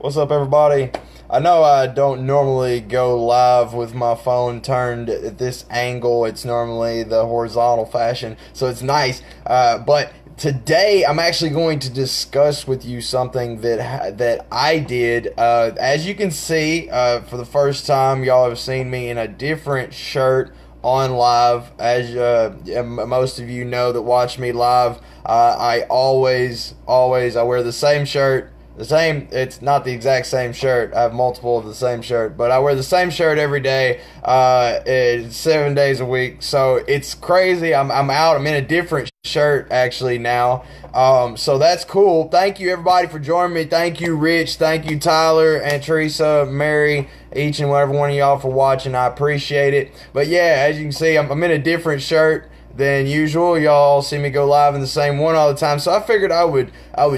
What's up, everybody? I know I don't normally go live with my phone turned at this angle. It's normally the horizontal fashion, so it's nice. But today I'm actually going to discuss with you something that I did. As you can see, for the first time, y'all have seen me in a different shirt on live. As most of you know that watch me live, I always I wear the same shirt. It's not the exact same shirt. I have multiple of the same shirt, but I wear the same shirt every day, 7 days a week. So it's crazy. I'm out. I'm in a different shirt actually now. So that's cool. Thank you everybody for joining me. Thank you, Rich. Thank you, Tyler and Teresa, Mary, each and every one of y'all for watching. I appreciate it. But yeah, as you can see, I'm in a different shirt than usual. Y'all see me go live in the same one all the time, so I figured I would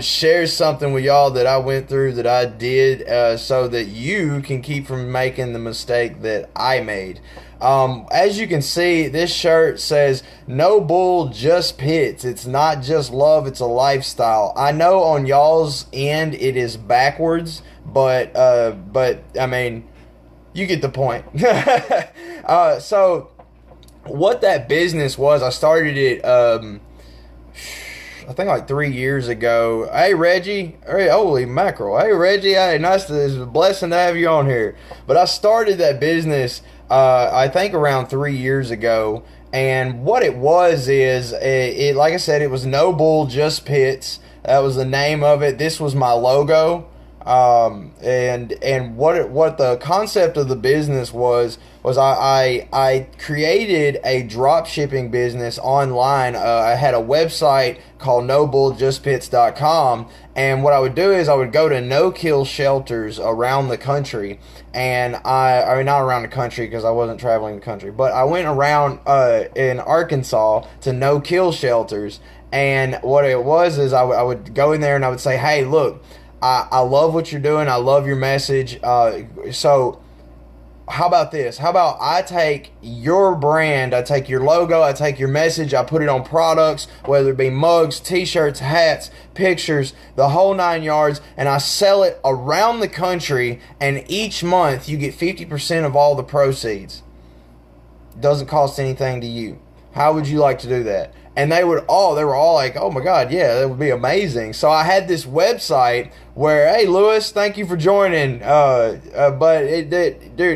share something with y'all that I went through, that I did, so that you can keep from making the mistake that I made. As you can see, this shirt says "No bull, just pits." It's not just love, it's a lifestyle. I know on y'all's end it is backwards, but I mean, you get the point. So what that business was, I started it, I think like 3 years ago. Hey, Reggie. Hey, holy mackerel. Hey, Reggie. Hey, it's a blessing to have you on here. But I started that business, I think around 3 years ago. And what it was is, it like I said, it was No Bull, Just Pits. That was the name of it. This was my logo. And what the concept of the business was I created a drop shipping business online. I had a website called nobulljustpits.com, and what I would do is I would go to no-kill shelters around the country, and I mean, not around the country because I wasn't traveling the country, but I went around in Arkansas to no-kill shelters, and what it was is I would go in there and I would say, hey, look, I love what you're doing. I love your message. So how about this? How about I take your brand, I take your logo, I take your message, I put it on products, whether it be mugs, t-shirts, hats, pictures, the whole 9 yards, and I sell it around the country, and each month you get 50% of all the proceeds. Doesn't cost anything to you. How would you like to do that? And they were all like, oh my God, yeah, that would be amazing. So I had this website where, hey, Lewis, thank you for joining. Dude,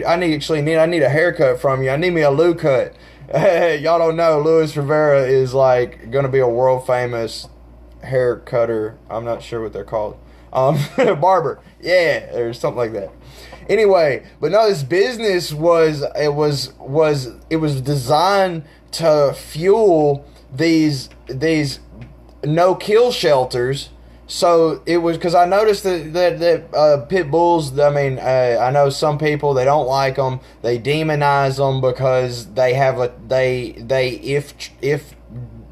I need a haircut from you. I need me a Lou cut. Y'all don't know, Luis Rivera is like going to be a world famous hair cutter. I'm not sure what they're called. Barber. Yeah, or something like that. Anyway, but no, this business was designed to fuel these no-kill shelters. So it was because I noticed that pit bulls, I mean, I know some people, they don't like them, they demonize them because they have if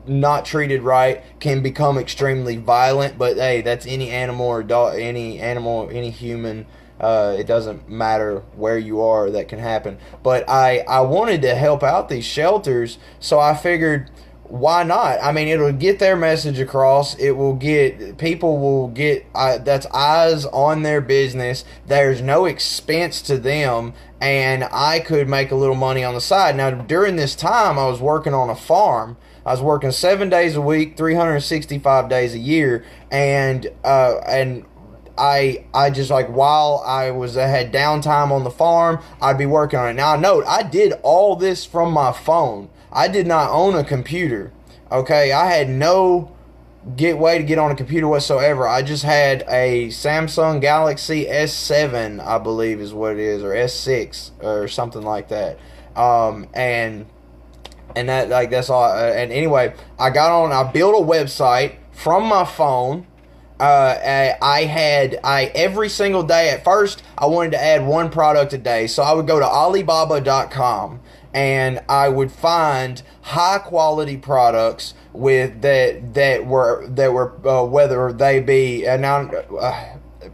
not treated right, can become extremely violent. But hey, that's any animal or dog, any human. It doesn't matter where you are, that can happen. But I wanted to help out these shelters, so I figured, why not? I mean, it'll get their message across. People will get, that's eyes on their business. There's no expense to them, and I could make a little money on the side. Now, during this time, I was working on a farm. I was working 7 days a week, 365 days a year, and I just, like, while I had downtime on the farm, I'd be working on it. Now, note, I did all this from my phone. I did not own a computer, okay? I had no way to get on a computer whatsoever. I just had a Samsung Galaxy S7, I believe is what it is, or S6, or something like that. And that, like, that's all. And anyway, I built a website from my phone. I every single day, at first I wanted to add one product a day, so I would go to Alibaba.com and I would find high quality products with that were whether they be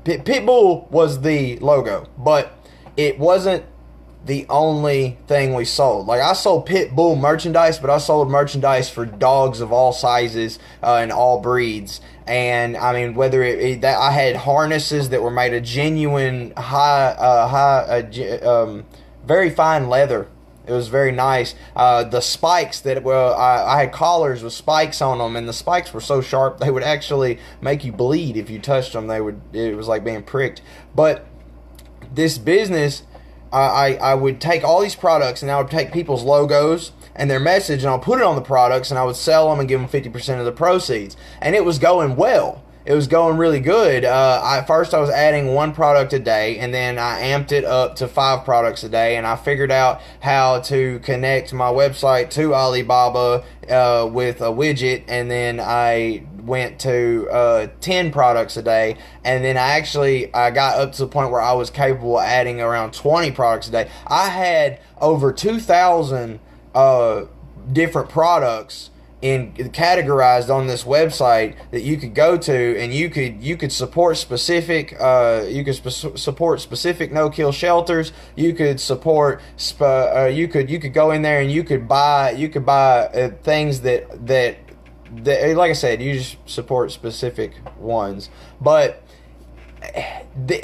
Pitbull was the logo, but it wasn't the only thing we sold. Like, I sold pit bull merchandise, but I sold merchandise for dogs of all sizes and all breeds. And I mean, whether that I had harnesses that were made of genuine very fine leather. It was very nice. The spikes that I had collars with spikes on them, and the spikes were so sharp they would actually make you bleed if you touched them. It was like being pricked. But this business, I would take all these products and I would take people's logos and their message, and I'll put it on the products, and I would sell them and give them 50% of the proceeds. And it was going well. It was going really good. First I was adding 1 product a day, and then I amped it up to 5 products a day, and I figured out how to connect my website to Alibaba with a widget, and then I went to 10 products a day, and then I got up to the point where I was capable of adding around 20 products a day. I had over 2,000 different products categorized on this website that you could go to, and you could support specific support specific no-kill shelters. You could support you could go in there and you could buy things that like I said, you just support specific ones. But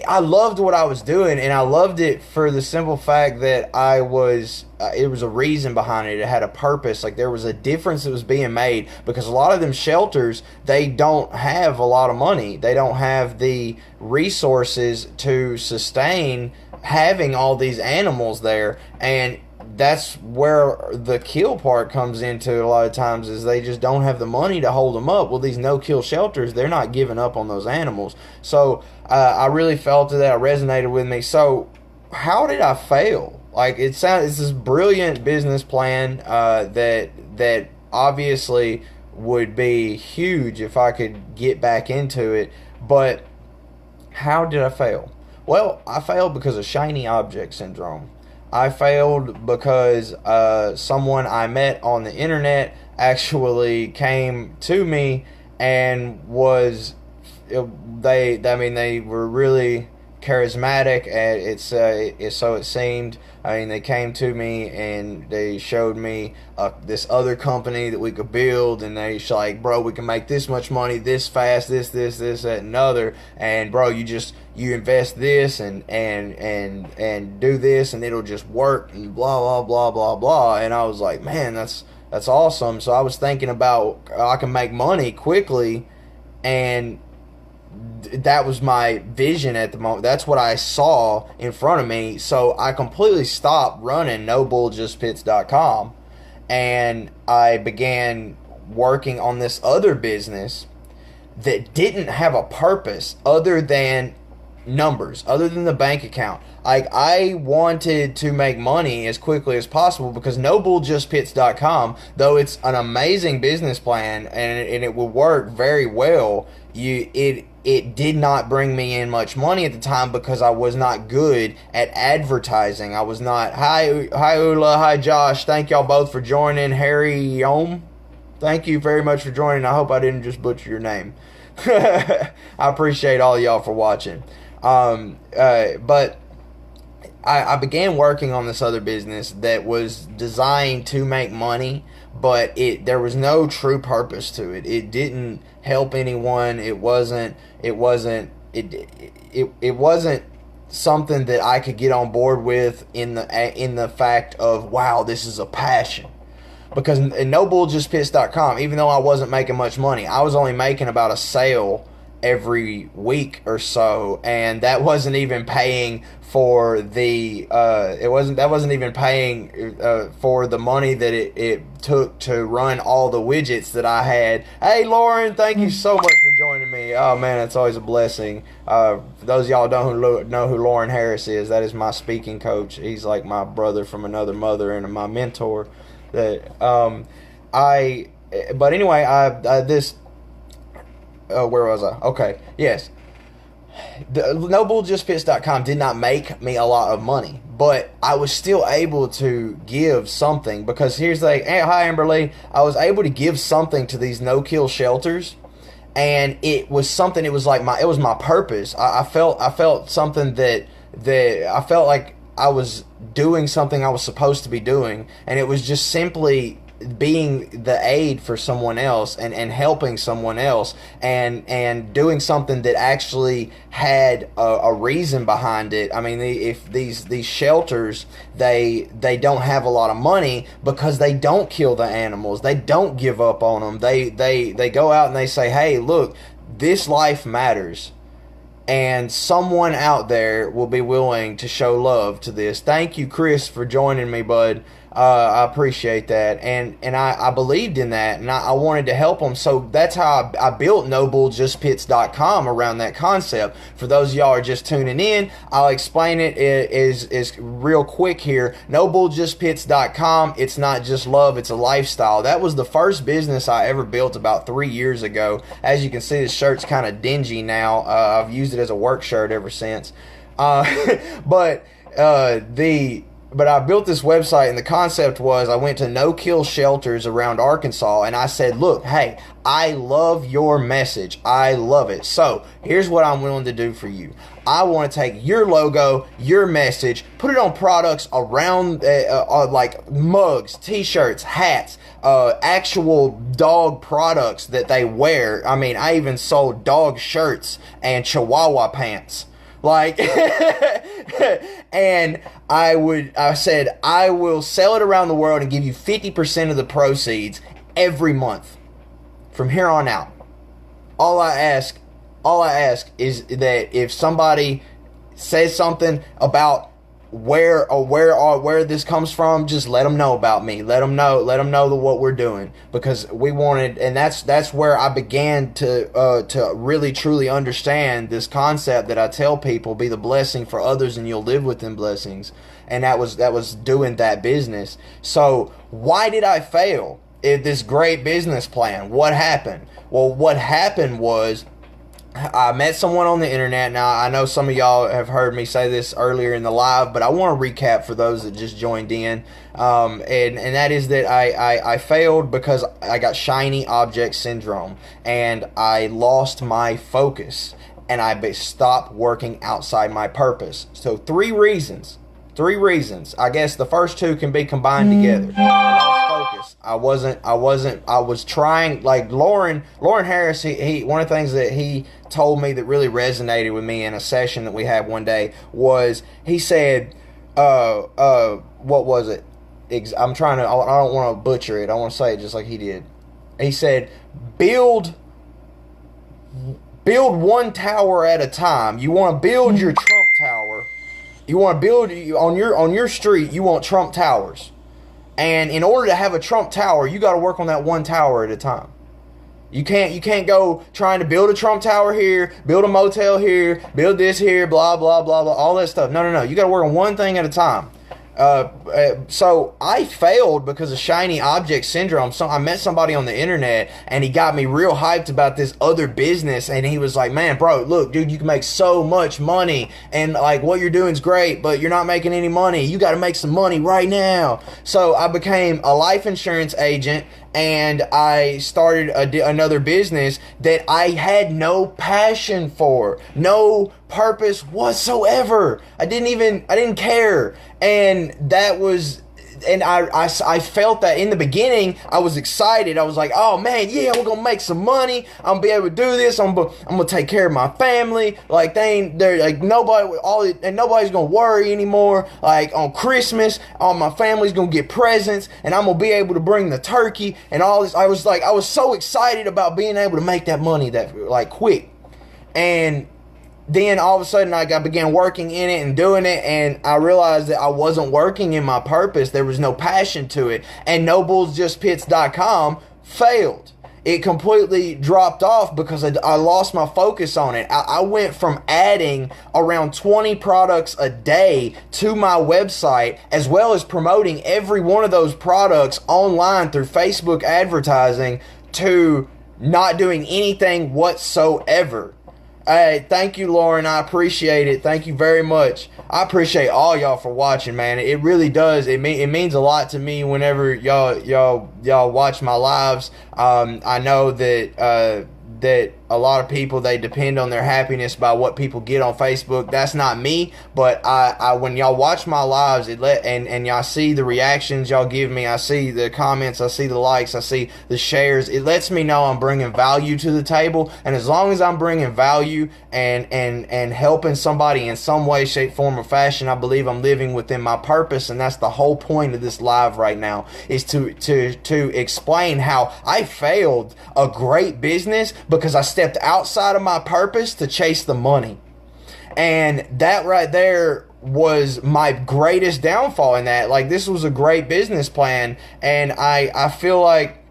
I loved what I was doing, and I loved it for the simple fact that it was a reason behind it. It had a purpose. Like, there was a difference that was being made, because a lot of them shelters, they don't have a lot of money. They don't have the resources to sustain having all these animals there, and that's where the kill part comes into a lot of times, is they just don't have the money to hold them up. Well, these no-kill shelters, they're not giving up on those animals. So I really felt that it resonated with me. So how did I fail? Like, it's this brilliant business plan that obviously would be huge if I could get back into it. But how did I fail? Well, I failed because of shiny object syndrome. I failed because someone I met on the internet actually came to me and they were really charismatic, and so it seemed. I mean, they came to me and they showed me this other company that we could build, and they like, bro, we can make this much money this fast, this, that, and other, and bro, you invest this and do this, and it'll just work, and blah blah blah blah blah. And I was like, man, that's awesome. So I was thinking about I can make money quickly, and that was my vision at the moment. That's what I saw in front of me. So I completely stopped running NoBullJustPits.com, and I began working on this other business that didn't have a purpose other than numbers, other than the bank account. Like, I wanted to make money as quickly as possible, because NoBullJustPits.com, though it's an amazing business plan and it will work very well, it did not bring me in much money at the time, because I was not good at advertising. I was not. Hi Ula, hi Josh. Thank y'all both for joining. Harry Ohm, thank you very much for joining. I hope I didn't just butcher your name. I appreciate all y'all for watching. But I began working on this other business that was designed to make money, but there was no true purpose to it. It didn't help anyone. It wasn't something that I could get on board with in the fact of, wow, this is a passion. Because in NoBullJustPits.com, even though I wasn't making much money, I was only making about a sale every week or so, and that wasn't even paying for the that wasn't even paying for the money that it took to run all the widgets that I had. Hey Lauren, thank you so much for joining me. Oh man, it's always a blessing. For those of y'all don't know who Lauren Harris is, that is my speaking coach. He's like my brother from another mother and my mentor. But anyway, where was I? Okay, yes. The NoBullJustPits.com did not make me a lot of money, but I was still able to give something, because here's the thing. Hi Amberly, I was able to give something to these no-kill shelters, and it was something. It was like my purpose. I felt something that I felt like I was doing something I was supposed to be doing, and it was just simply being the aid for someone else and helping someone else and doing something that actually had a reason behind it. I mean, if these shelters, they don't have a lot of money because they don't kill the animals. They don't give up on them. They go out and they say, hey, look, this life matters. And someone out there will be willing to show love to this. Thank you, Chris, for joining me, bud. I appreciate that, and I believed in that, and I wanted to help them. So that's how I built NoBullJustPits.com around that concept. For those of y'all who are just tuning in, I'll explain it is real quick here. NoBullJustPits.com. It's not just love; it's a lifestyle. That was the first business I ever built about 3 years ago. As you can see, this shirt's kind of dingy now. I've used it as a work shirt ever since. But I built this website, and the concept was I went to no-kill shelters around Arkansas, and I said, look, hey, I love your message. I love it. So here's what I'm willing to do for you. I want to take your logo, your message, put it on products around, like mugs, t-shirts, hats, actual dog products that they wear. I mean, I even sold dog shirts and Chihuahua pants. Like, and I said, I will sell it around the world and give you 50% of the proceeds every month from here on out. All I ask is that if somebody says something about where this comes from, just let them know about me. Let them know what we're doing, because we wanted, and that's where I began to really truly understand this concept that I tell people: be the blessing for others, and you'll live within blessings. And that was doing that business. So why did I fail at this great business plan? What happened? Well, what happened was, I met someone on the internet. Now, I know some of y'all have heard me say this earlier in the live, but I want to recap for those that just joined in. And that is that I failed because I got shiny object syndrome, and I lost my focus, and I stopped working outside my purpose. So three reasons. I guess the first two can be combined together. I lost focus. I was trying, like Lauren Harris, he one of the things that he told me that really resonated with me in a session that we had one day was, he said, what was it? I don't want to butcher it. I want to say it just like he did. He said, build one tower at a time. You want to build your Trump Tower. You want to build on your street. You want Trump Towers, and in order to have a Trump Tower, you got to work on that one tower at a time. You can't go trying to build a Trump Tower here, build a motel here, build this here, blah blah blah blah, all that stuff. No. You got to work on one thing at a time. So I failed because of shiny object syndrome. So I met somebody on the internet, and he got me real hyped about this other business, and he was like, man, bro, look, dude, you can make so much money, and like what you're doing is great, but you're not making any money. You got to make some money right now. So I became a life insurance agent, and I started another business that I had no passion for, no purpose whatsoever. I didn't care. And that was, and I felt that in the beginning. I was excited. I was like, oh man, yeah, we're gonna make some money. I'm gonna be able to do this. I'm gonna take care of my family. Like they're like nobody's gonna worry anymore. Like on Christmas, all my family's gonna get presents, and I'm gonna be able to bring the turkey and all this. I was so excited about being able to make that money that like quick. And then all of a sudden I began working in it and doing it, and I realized that I wasn't working in my purpose. There was no passion to it, and NoBullsJustPits.com failed. It completely dropped off because I lost my focus on it. I went from adding around 20 products a day to my website, as well as promoting every one of those products online through Facebook advertising, to not doing anything whatsoever. Hey, thank you, Lauren. I appreciate it. Thank you very much. I appreciate all y'all for watching, man. It really does. It means a lot to me whenever y'all watch my lives. I know that a lot of people, they depend on their happiness by what people get on Facebook. That's not me, but I when y'all watch my lives, and y'all see the reactions y'all give me, I see the comments, I see the likes, I see the shares. It lets me know I'm bringing value to the table, and as long as I'm bringing value and helping somebody in some way, shape, form, or fashion, I believe I'm living within my purpose, and that's the whole point of this live right now, is to explain how I failed a great business because I stepped outside of my purpose to chase the money. And that right there was my greatest downfall in that. Like, this was a great business plan, and I feel like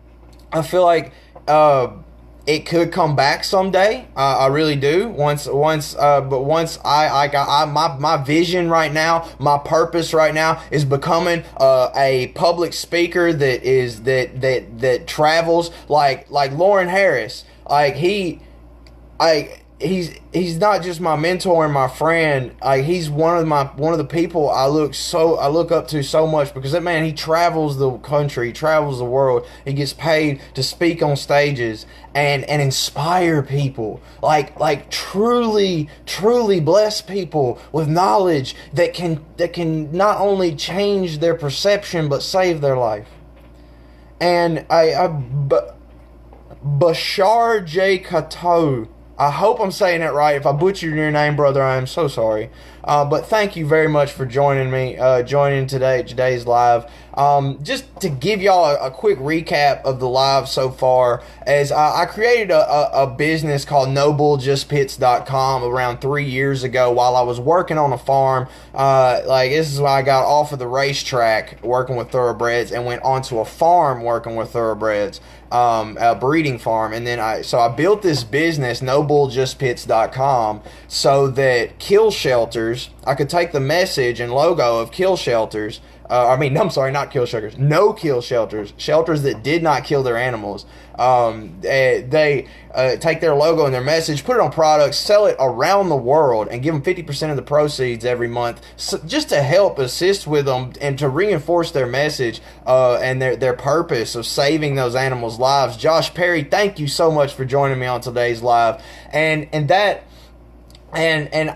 it could come back someday. I really do. But once I got my vision right now, my purpose right now is becoming a public speaker that travels like Lauren Harris. Like he's not just my mentor and my friend. Like, he's one of the people I look up to so much, because that man, he travels the country, he travels the world. He gets paid to speak on stages and inspire people. Like truly bless people with knowledge that can not only change their perception but save their life. And Bashar J. Kato, I hope I'm saying that right. If I butchered your name, brother, I am so sorry. But thank you very much for joining me, today's live. Just to give y'all a quick recap of the live so far, as I created a business called NoBullJustPits.com around 3 years ago while I was working on a farm. This is when I got off of the racetrack working with thoroughbreds and went onto a farm working with thoroughbreds, a breeding farm. And then I built this business, NoBullJustPits.com, so that kill shelters, I could take the message and logo of kill shelters, not kill shelters, no kill shelters, shelters that did not kill their animals. They take their logo and their message, put it on products, sell it around the world, and give them 50% of the proceeds every month, just to help assist with them and to reinforce their message and their purpose of saving those animals' lives. Josh Perry, thank you so much for joining me on today's live. And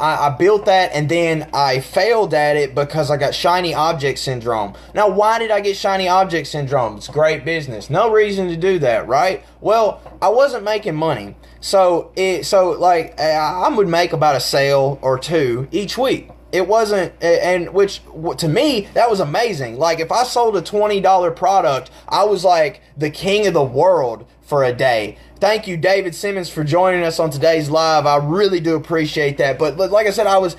I built that, and then I failed at it because I got shiny object syndrome. Now, why did I get shiny object syndrome? It's great business. No reason to do that, right? Well, I wasn't making money. I would make about a sale or two each week. It wasn't, and which to me, that was amazing. Like, if I sold a $20 product, I was like the king of the world for a day. Thank you, David Simmons, for joining us on today's live. I really do appreciate that. But like I said, if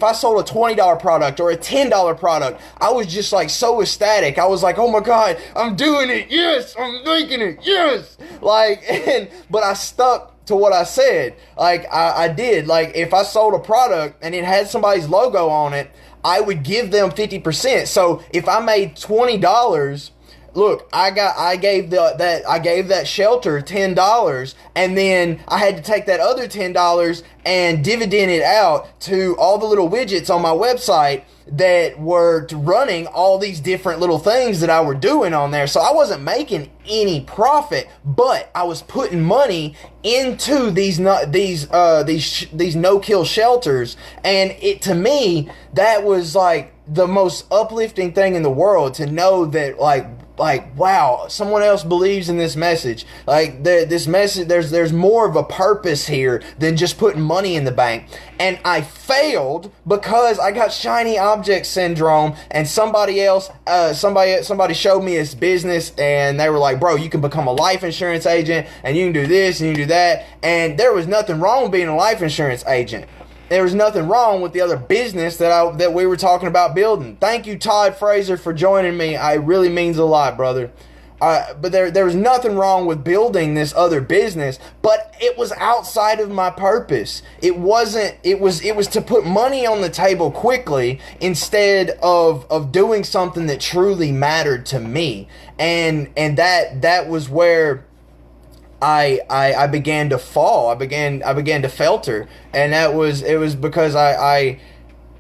I sold a $20 product or a $10 product, I was just like so ecstatic. I was like, oh my God, I'm doing it. Yes, I'm making it. Yes. But I stuck to what I said. I did. Like, if I sold a product and it had somebody's logo on it, I would give them 50%. So if I made $20, look, I gave that shelter $10, and then I had to take that other $10 and dividend it out to all the little widgets on my website that were running all these different little things that I were doing on there. So I wasn't making any profit, but I was putting money into these no-kill shelters, and to me, that was like the most uplifting thing in the world, to know that wow, someone else believes in this message. This message, there's more of a purpose here than just putting money in the bank. And I failed because I got shiny object syndrome, and somebody showed me this business, and they were like, bro, you can become a life insurance agent, and you can do this and you can do that. And there was nothing wrong with being a life insurance agent. There was nothing wrong with the other business that we were talking about building. Thank you, Todd Fraser, for joining me. It really means a lot, brother. But there was nothing wrong with building this other business, but it was outside of my purpose. It wasn't. It was to put money on the table quickly instead of doing something that truly mattered to me. And that was where I began to fall. I began to falter, and it was because I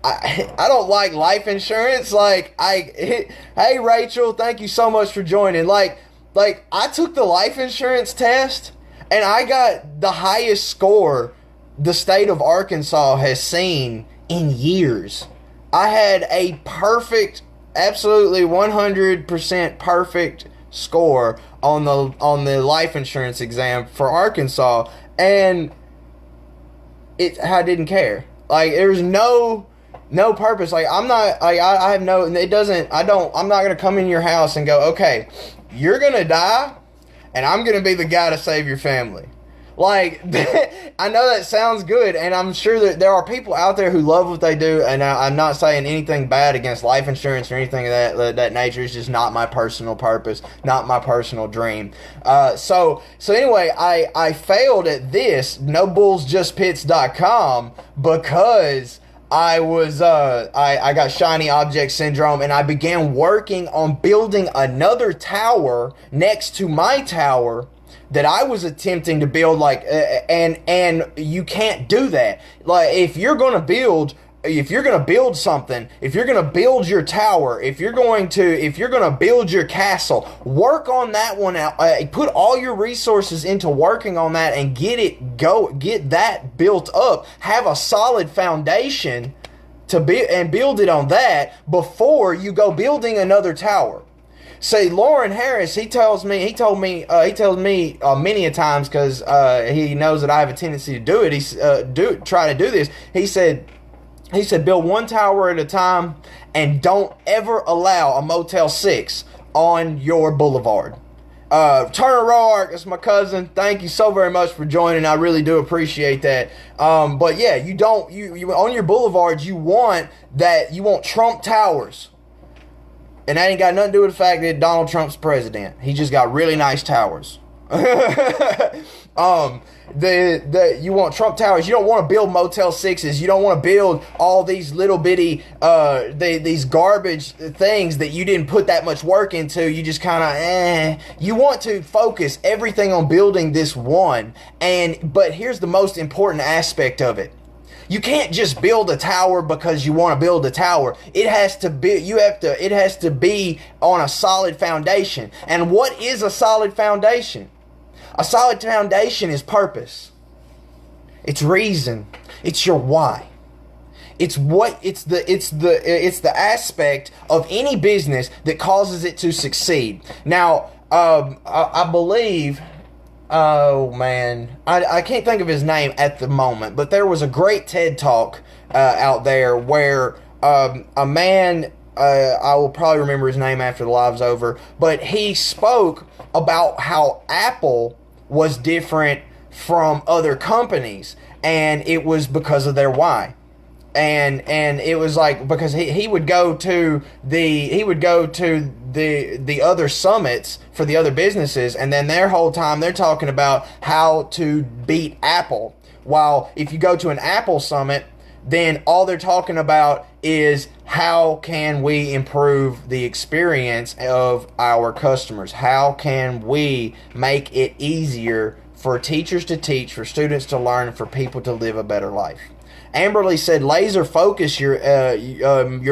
don't like life insurance. Hey Rachel, thank you so much for joining. I took the life insurance test, And I got the highest score the state of Arkansas has seen in years. I had a perfect, absolutely 100% perfect score on the life insurance exam for Arkansas, and I didn't care. Like, there's no purpose. Like, I'm not, like, I have no, it doesn't, I'm not going to come in your house and go, okay, you're going to die, and I'm going to be the guy to save your family. Like, I know that sounds good, and I'm sure that there are people out there who love what they do, and I'm not saying anything bad against life insurance or anything of that nature. It's just not my personal purpose, not my personal dream. So anyway, I failed at this, nobullsjustpits.com, because I got shiny object syndrome, and I began working on building another tower next to my tower that I was attempting to build, like, and you can't do that. Like, if you're gonna build something, if you're gonna build your tower, if you're gonna build your castle, work on that one out. Put all your resources into working on that and get that built up. Have a solid foundation and build it on that before you go building another tower. Say, Lauren Harris, he tells me many a times, because he knows that I have a tendency to do it. Try to do this. He said, build one tower at a time, and don't ever allow a Motel 6 on your boulevard. Turner Roark, that's my cousin. Thank you so very much for joining. I really do appreciate that. But yeah, you on your boulevards, you want Trump towers. And that ain't got nothing to do with the fact that Donald Trump's president. He just got really nice towers. You want Trump towers. You don't want to build Motel 6s. You don't want to build all these little bitty, these garbage things that you didn't put that much work into. You just kind of, You want to focus everything on building this one. But here's the most important aspect of it. You can't just build a tower because you want to build a tower. It has to be on a solid foundation. And what is a solid foundation? A solid foundation is purpose. It's reason. It's your why. It's the aspect of any business that causes it to succeed. Now, I believe, oh man, I can't think of his name at the moment, but there was a great TED Talk out there where a man, I will probably remember his name after the live's over, but he spoke about how Apple was different from other companies, and it was because of their why. And it was like, because he would go to the other summits for the other businesses, and then their whole time they're talking about how to beat Apple. While if you go to an Apple summit, then all they're talking about is how can we improve the experience of our customers? How can we make it easier for teachers to teach, for students to learn, and for people to live a better life? Amberly said, laser focus your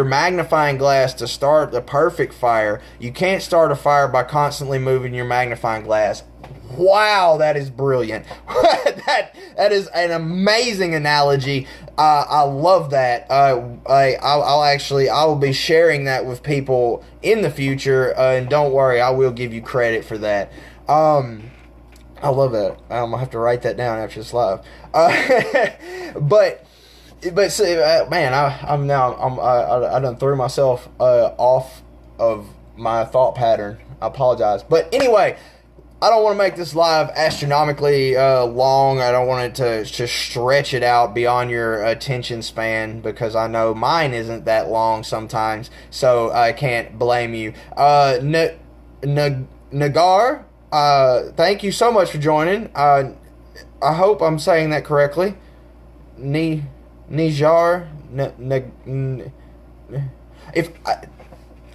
magnifying glass to start the perfect fire. You can't start a fire by constantly moving your magnifying glass. Wow, that is brilliant. that is an amazing analogy. I love that. I will be sharing that with people in the future, and don't worry, I will give you credit for that. I love that. I'm gonna have to write that down after this live. But see, man, I done threw myself off of my thought pattern. I apologize. But anyway, I don't want to make this live astronomically long. I don't want it to stretch it out beyond your attention span, because I know mine isn't that long sometimes, so I can't blame you. Nagar, thank you so much for joining. I hope I'm saying that correctly. Nijar, if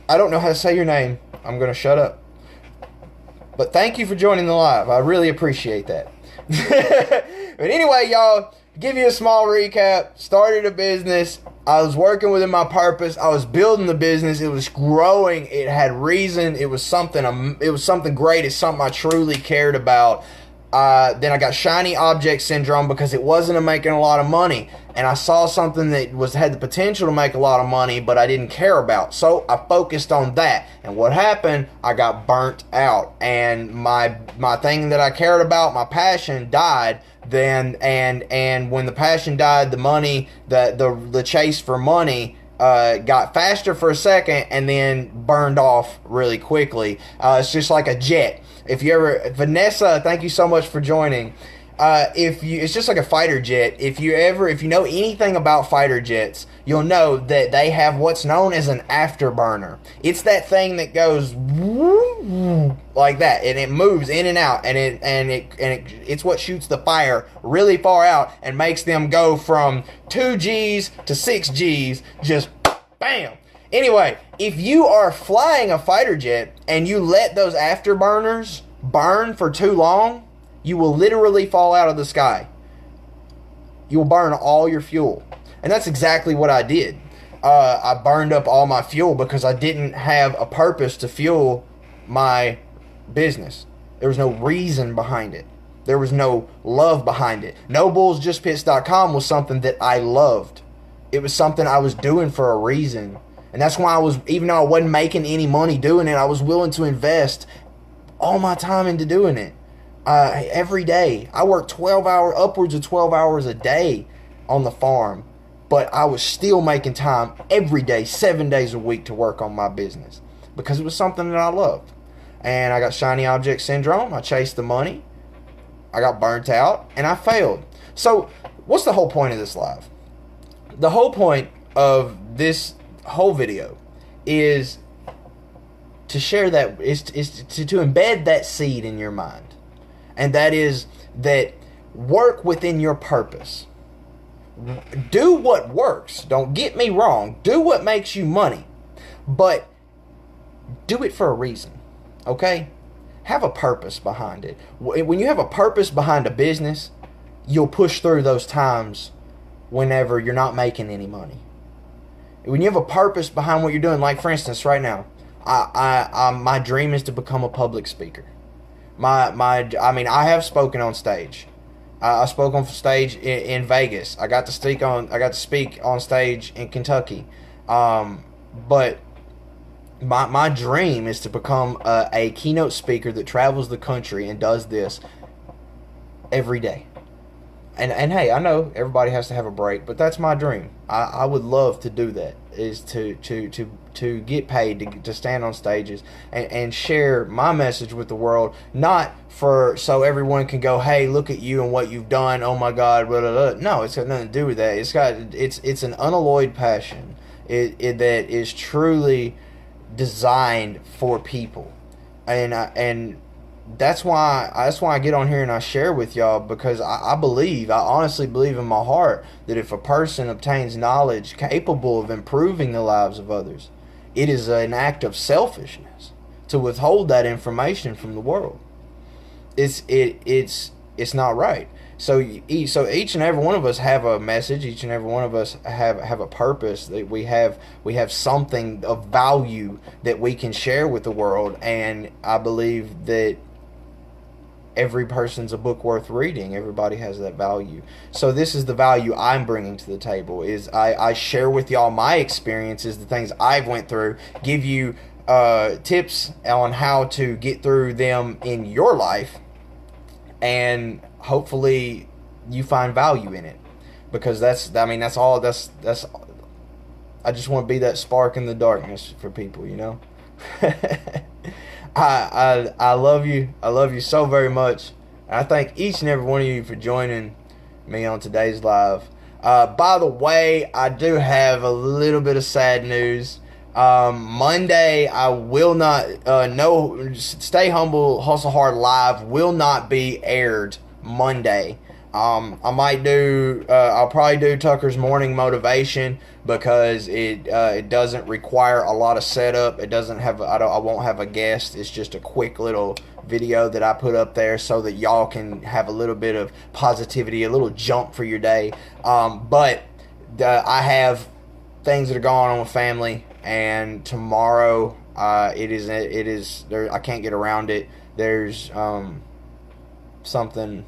I don't know how to say your name, I'm gonna shut up. But thank you for joining the live. I really appreciate that. But anyway, y'all, give you a small recap. Started a business. I was working within my purpose. I was building the business. It was growing. It had reason. It was something great. It's something I truly cared about. Then I got shiny object syndrome because it wasn't making a lot of money, and I saw something that had the potential to make a lot of money, but I didn't care about. So I focused on that, and what happened? I got burnt out, and my thing that I cared about, my passion, died. Then and when the passion died, the money, the chase for money got faster for a second and then burned off really quickly. It's just like a jet. If you ever, Vanessa, thank you so much for joining. It's just like a fighter jet. If you know anything about fighter jets, you'll know that they have what's known as an afterburner. It's that thing that goes like that, and it moves in and out, and it's what shoots the fire really far out and makes them go from 2 Gs to 6 Gs, just bam. Anyway, if you are flying a fighter jet and you let those afterburners burn for too long, you will literally fall out of the sky. You will burn all your fuel. And that's exactly what I did. I burned up all my fuel because I didn't have a purpose to fuel my business. There was no reason behind it. There was no love behind it. NoBullsJustPits.com was something that I loved. It was something I was doing for a reason. And that's why even though I wasn't making any money doing it, I was willing to invest all my time into doing it. Every day. I worked upwards of 12 hours a day on the farm, but I was still making time every day, 7 days a week to work on my business because it was something that I loved. And I got shiny object syndrome. I chased the money. I got burnt out and I failed. So what's the whole point of this live? The whole point of this whole video is to share that, is to embed that seed in your mind. And that is that work within your purpose. Do what works. Don't get me wrong. Do what makes you money. But do it for a reason. Okay? Have a purpose behind it. When you have a purpose behind a business, you'll push through those times whenever you're not making any money. When you have a purpose behind what you're doing, like for instance, right now, my dream is to become a public speaker. I have spoken on stage. I spoke on stage in Vegas. I got to speak on stage in Kentucky. But my dream is to become a keynote speaker that travels the country and does this every day. And hey, I know everybody has to have a break, but that's my dream. I would love to do that, is to get paid to stand on stages and share my message with the world, not so everyone can go, hey, look at you and what you've done, oh my God, blah, blah, blah. No, it's got nothing to do with that. It's an unalloyed passion that is truly designed for people, and that's why I get on here and I share with y'all, because I honestly believe in my heart that if a person obtains knowledge capable of improving the lives of others, it is an act of selfishness to withhold that information from the world. It's not right. So each and every one of us have a message. Each and every one of us have a purpose. That we have something of value that we can share with the world, and I believe that every person's a book worth reading. Everybody has that value. So this is the value I'm bringing to the table, is I share with y'all my experiences, the things I've went through, give you tips on how to get through them in your life, and hopefully you find value in it, because that's all. I just want to be that spark in the darkness for people, you know. I love you. I love you so very much. And I thank each and every one of you for joining me on today's live. By the way, I do have a little bit of sad news. Monday, I will not, Stay Humble, Hustle Hard Live will not be aired Monday. I'll probably do Tucker's Morning Motivation, because it doesn't require a lot of setup. It doesn't have, I won't have a guest. It's just a quick little video that I put up there so that y'all can have a little bit of positivity, a little jump for your day. But I have things that are going on with family, and tomorrow it is there. I can't get around it. There's something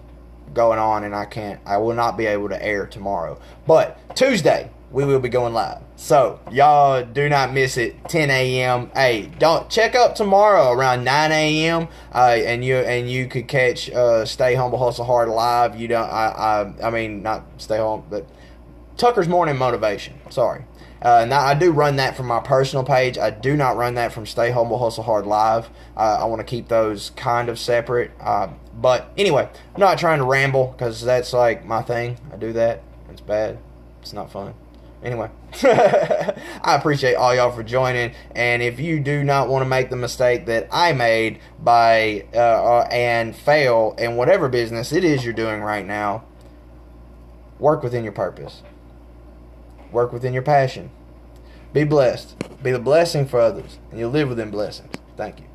going on, and I will not be able to air tomorrow. But Tuesday, we will be going live. So, y'all do not miss it. 10 a.m. Hey, don't check up tomorrow around 9 a.m. And you could catch Stay Humble Hustle Hard live. You don't I mean not Stay Home, but Tucker's Morning Motivation. Sorry. Now I do run that from my personal page. I do not run that from Stay Humble Hustle Hard live. I want to keep those kind of separate. But anyway, I'm not trying to ramble because that's like my thing. I do that. It's bad. It's not fun. Anyway, I appreciate all y'all for joining. And if you do not want to make the mistake that I made by and fail in whatever business it is you're doing right now, work within your purpose. Work within your passion. Be blessed. Be the blessing for others. And you'll live within blessings. Thank you.